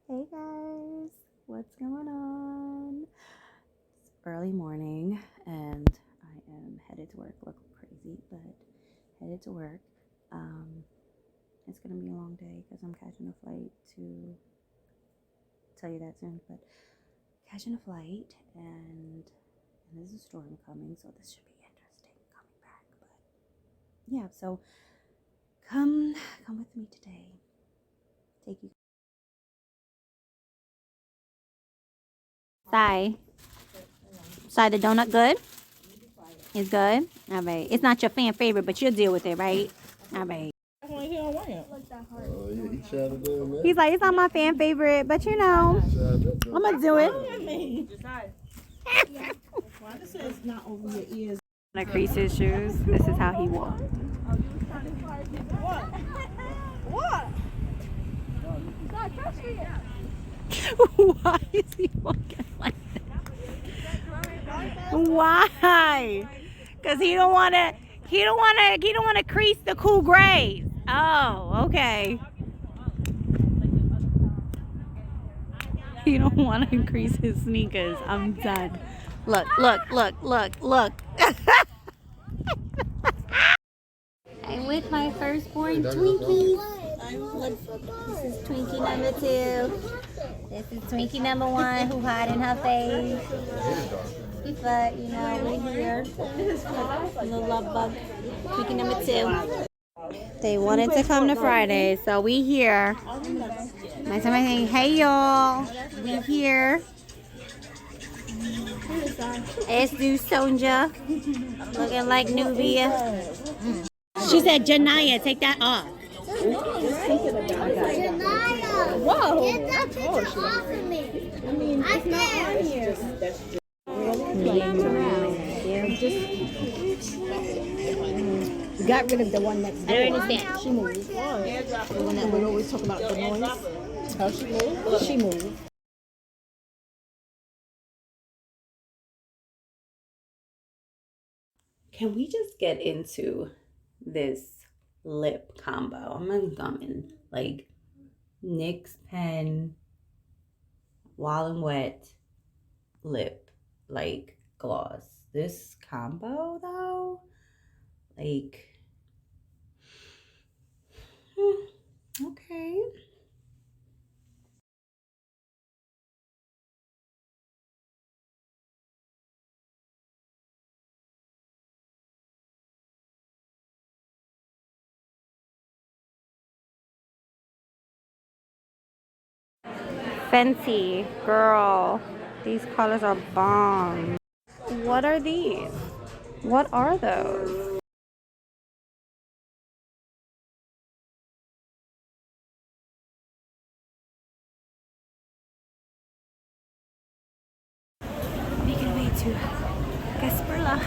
Hey guys, what's going on? It's early morning and I am headed to work. Look crazy, but headed to work. It's gonna be a long day because I'm catching a flight to tell you that soon, but catching a flight and there's a storm coming, so this should be interesting coming back. But yeah, so come with me today. Take you. Sai, the donut good? It's good? All right. It's not your fan favorite, but you'll deal with it, right? All right. He's like, it's not my fan favorite, but you know, I'm going to do it. I'm going to crease his shoes. This is how he walks. What? Why is he walking like that? Why? Because he don't want to crease the cool grays. Oh, okay. He don't want to increase his sneakers. I'm done. Look. I'm with my firstborn Twinkies. This is Twinkie number 2. This is Twinkie number 1 who hiding her face. But, you know, we're here. Little love bug. Twinkie number 2. They wanted to come to Friday, so we here. My son saying, hey y'all, we here. It's do Sonja, looking like Nubia. She said, Janaya, take that off. Janaya, whoa! Get that picture off of me. I mean, it's not on here. We got rid of the one next door. I don't understand. She moved. The one that we always talk about the noise. How she moved? She moved. Can we just get into this lip combo? I'm gonna come in like NYX pen, Wild and Wet lip like gloss. This combo though, like, okay. Fenty, girl, these colors are bomb. What are these? What are those? Making our way to Gasperla.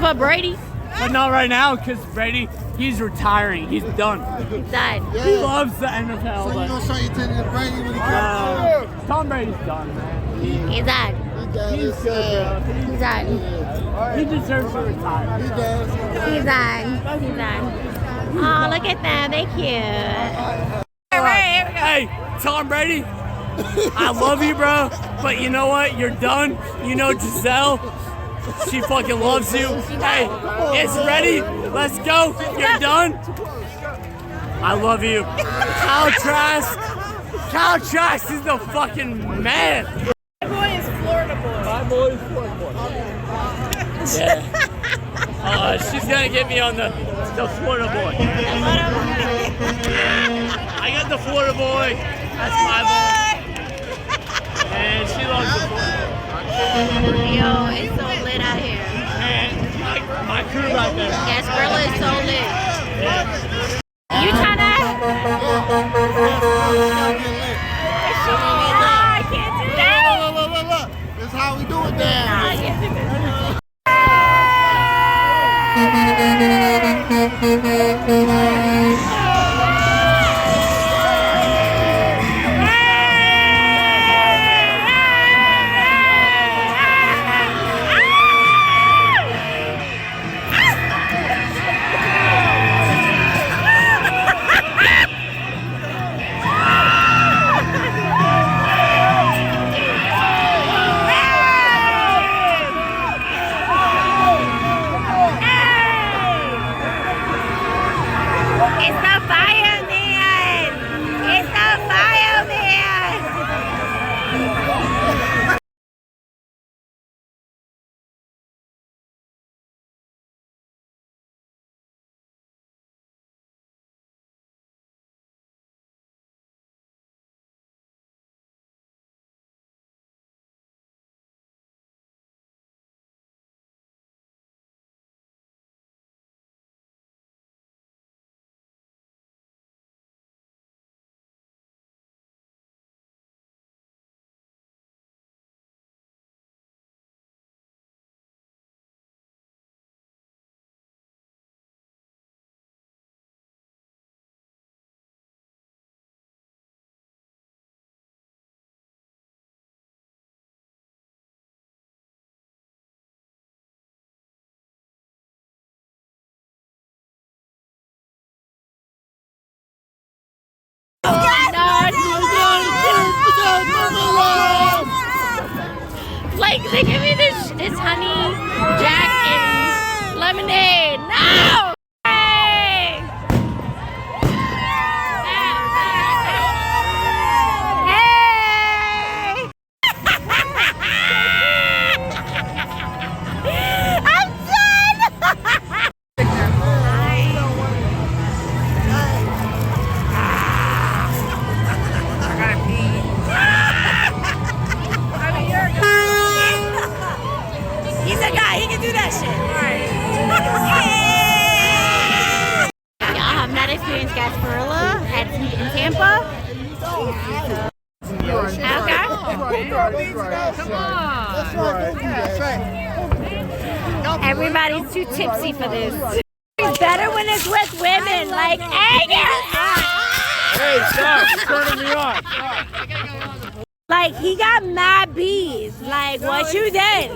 for Brady. But not right now, because Brady, he's retiring. He's done. He's done. He loves the NFL. So you but, gonna show your titty to Brady when he comes? Tom Brady's done, man. He's done. He's good, bro. He's done. He deserves to retire. He does. He's done. He's done. Oh, look at them. They're cute. All right, here we go. Hey, Tom Brady, I love you, bro. But you know what? You're done. You know Giselle, she fucking loves you. Hey, it's ready. Let's go. You're done. I love you. Kyle Trask is the fucking man. My boy is Florida boy. My boy's Florida boy. Yeah. She's gonna get me on the Florida boy. I got the Florida boy. That's my boy. And she loves the Florida boy. Yo, it's so lit out here. And my crew right there. Yes, Berla is so lit. You tryna? I can't do that. Look. This is how we do it now. I can't do this. Like, they give me this honey jack and lemonade. No! Hey! Hey! I'm done! He's a guy, he can do that shit. Y'all have not experienced Gasparilla in Tampa? Okay. Everybody's too tipsy for this. It's better when it's with women, like, Hey, stop. You're turning me on. like, he got mad bees. Like, what you did?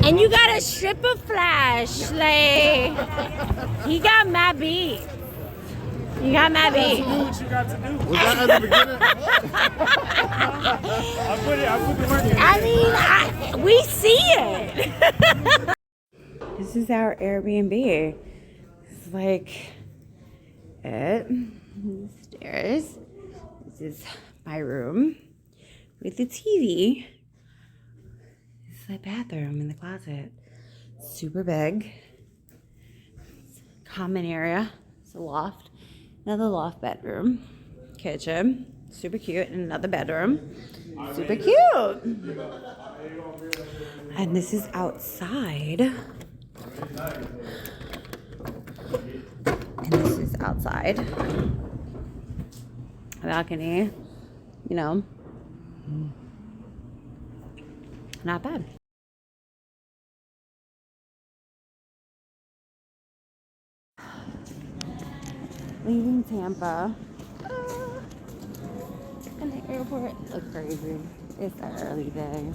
And you got a stripper flash. Like, he got mad bees. You got mad bees. Do what you got to do. Was that at the beginning? I put the work in. I mean, we see it. This is our Airbnb. It's like it. The stairs. This is my room with the TV. This is the bathroom in the closet. Super big. Common area. It's a loft. Another loft bedroom. Kitchen. Super cute. And another bedroom. Super cute. And this is outside. And this is outside. A balcony. You know. Not bad. leaving Tampa. And the airport looks crazy. It's an early day.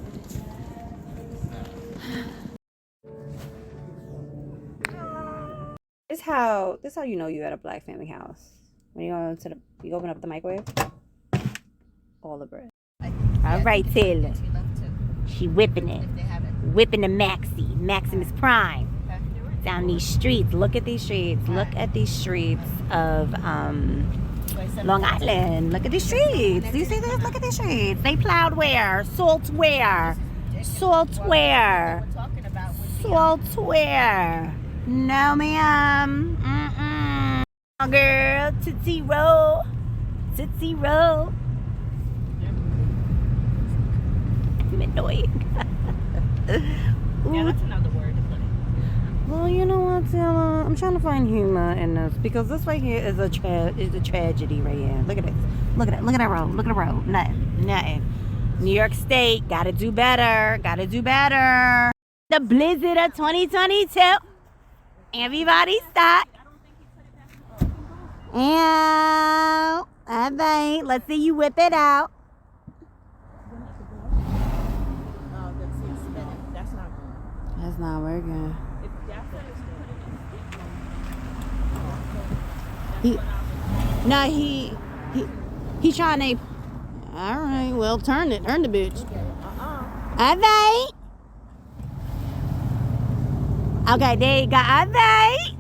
This how you know you at a black family house. When you open up the microwave, all the bread. All right, Taylor. She whipping it. Whipping the Maxi. Maximus Prime. Down these streets. Look at these streets. Look at these streets of Long Island. Look at these streets. Do you see this? Look at these streets. They plowed where? Saltware. Saltware. Saltware. No, ma'am. Mm-mm. Girl, Tootsie Roll. Tootsie Roll. I'm annoying. Yeah, that's another word to put it. Well, you know what, Taylor? I'm trying to find humor in this because this right here is a tragedy right here. Look at this. Look at it. Look at that road. Look at the road. Nothing. New York State, gotta do better. Gotta do better. The blizzard of 2022. Everybody stop. Yeah. All right. Let's see you whip it out. Oh, that's it spinning. That's not good. That's not working. If that's what it's He trying to. All right. Well, turn the bitch. All right. Okay, there you go. All right.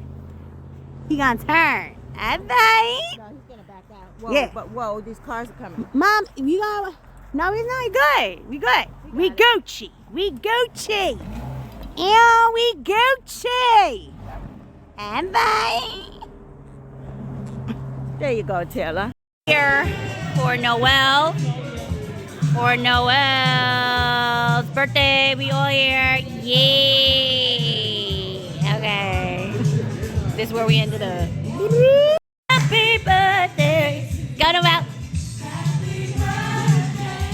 He gonna turn. All right. No, he's gonna back out. Whoa, Yeah. but whoa, these cars are coming. Mom, you got. No, he's not good. We good. We Gucci. We Gucci. Yeah, we Gucci. And bye. There you go, Taylor. Here for Noel. For Noel's birthday. We all here. Yay. Okay. This is where we ended up. Happy birthday. Go Noel.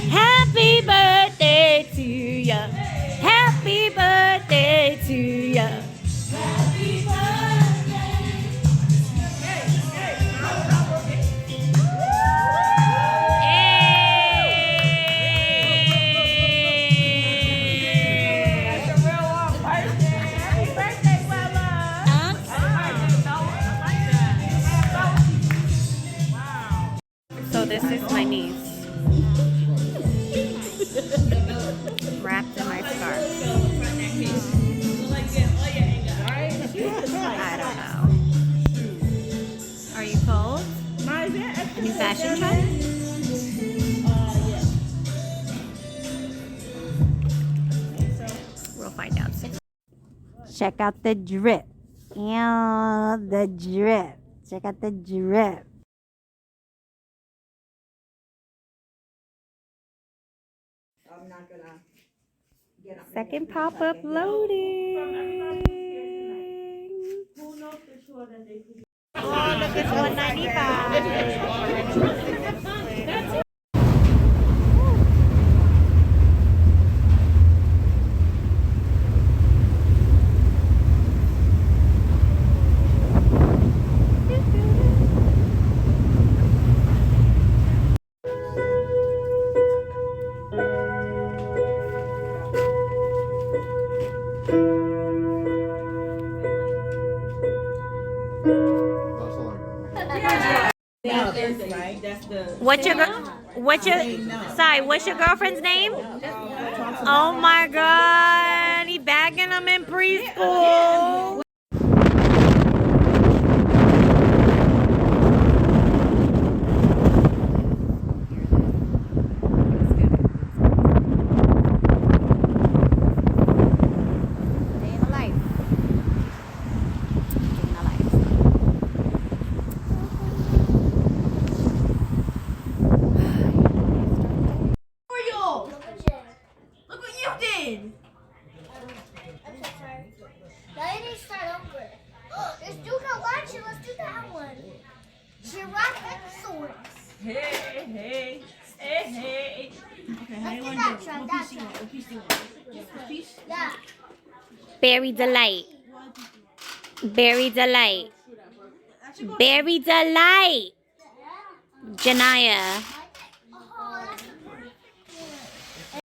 Happy birthday to ya. Happy birthday to ya. Happy So this is my niece. Wrapped in my scarf. I don't know. Are you cold? A new fashion trend? We'll find out soon. Check out the drip. Yeah, the drip. Check out the drip. I'm not gonna get up. Second pop-up loading. Oh, look, it's $195. That's all I got. What's your girlfriend's name? Oh my God, he bagging them in preschool. Let's do the lunch. Let's do that one. Giraffosaurus. Hey. Let's do that, try that. Yeah. Berry Delight. Berry Delight. Berry Delight. Janaya.